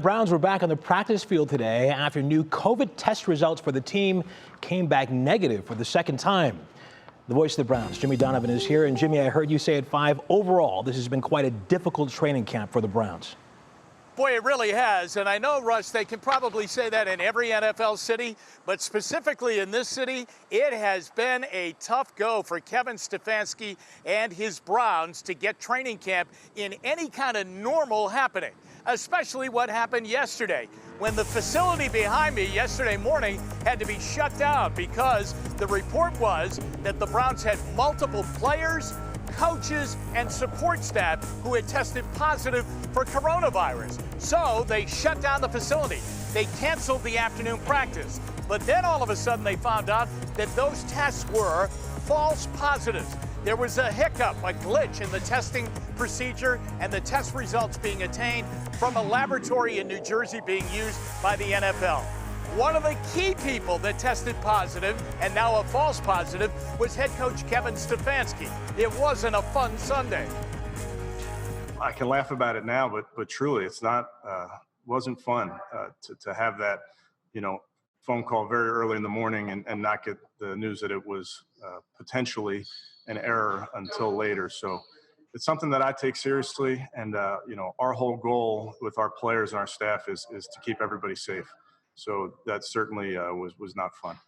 Browns were back on the practice field today after new COVID test results for the team came back negative for the second time. The voice of the Browns, Jimmy Donovan, is here. And Jimmy, I heard you say at 5, overall, this has been quite a difficult training camp for the Browns. Boy, it really has. And I know, Russ, they can probably say that in every NFL city, but specifically in this city, it has been a tough go for Kevin Stefanski and his Browns to get training camp in any kind of normal happening, especially what happened yesterday when the facility behind me yesterday morning had to be shut down because the report was that the Browns had multiple players, coaches, and support staff who had tested positive for coronavirus. So they shut down the facility. They canceled the afternoon practice. But then all of a sudden they found out that those tests were false positives. There was a hiccup, a glitch in the testing procedure and the test results being attained from a laboratory in New Jersey being used by the NFL. One of the key people that tested positive, and now a false positive, was head coach Kevin Stefanski. It wasn't a fun Sunday. I can laugh about it now, but truly, it's not. Wasn't fun to have that, phone call very early in the morning and not get the news that it was potentially an error until later. So it's something that I take seriously, and our whole goal with our players and our staff is to keep everybody safe. So that certainly was not fun.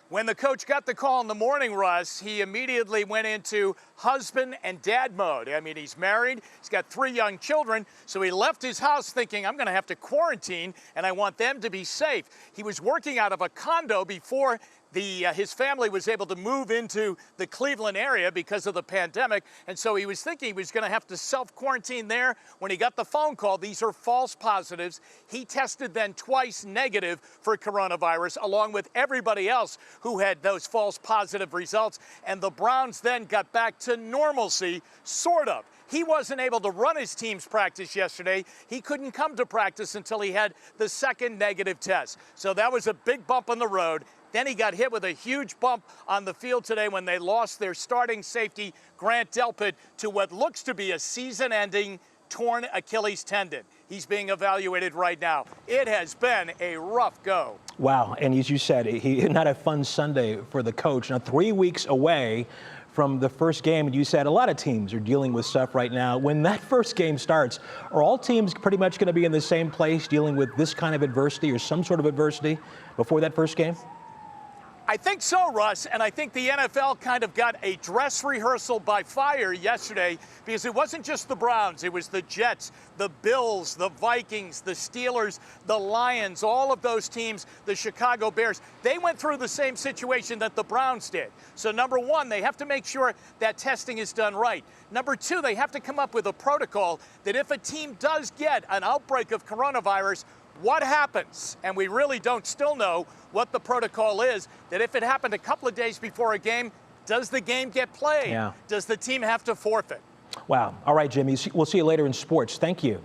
When the coach got the call in the morning, Russ, he immediately went into husband and dad mode. I mean, he's married, he's got 3 young children, so he left his house thinking, I'm going to have to quarantine, and I want them to be safe. He was working out of a condo before his family was able to move into the Cleveland area because of the pandemic, and so he was thinking he was going to have to self-quarantine there. When he got the phone call, these are false positives. He tested then twice negative for coronavirus, along with everybody else who had those false positive results, and the Browns then got back to normalcy, sort of. He wasn't able to run his team's practice yesterday. He couldn't come to practice until he had the second negative test. So that was a big bump on the road. Then he got hit with a huge bump on the field today when they lost their starting safety, Grant Delpit, to what looks to be a season-ending torn Achilles tendon. He's being evaluated right now. It has been a rough go. Wow, and as you said, not a fun Sunday for the coach. Now, 3 weeks away from the first game, and you said a lot of teams are dealing with stuff right now. When that first game starts, are all teams pretty much going to be in the same place dealing with this kind of adversity or some sort of adversity before that first game? I think so, Russ, and I think the NFL kind of got a dress rehearsal by fire yesterday because it wasn't just the Browns. It was the Jets, the Bills, the Vikings, the Steelers, the Lions, all of those teams, the Chicago Bears. They went through the same situation that the Browns did. So, number one, they have to make sure that testing is done right. Number two, they have to come up with a protocol that if a team does get an outbreak of coronavirus, what happens? And we really don't still know what the protocol is, that if it happened a couple of days before a game, does the game get played? Yeah. Does the team have to forfeit? Wow. All right, Jimmy. We'll see you later in sports. Thank you.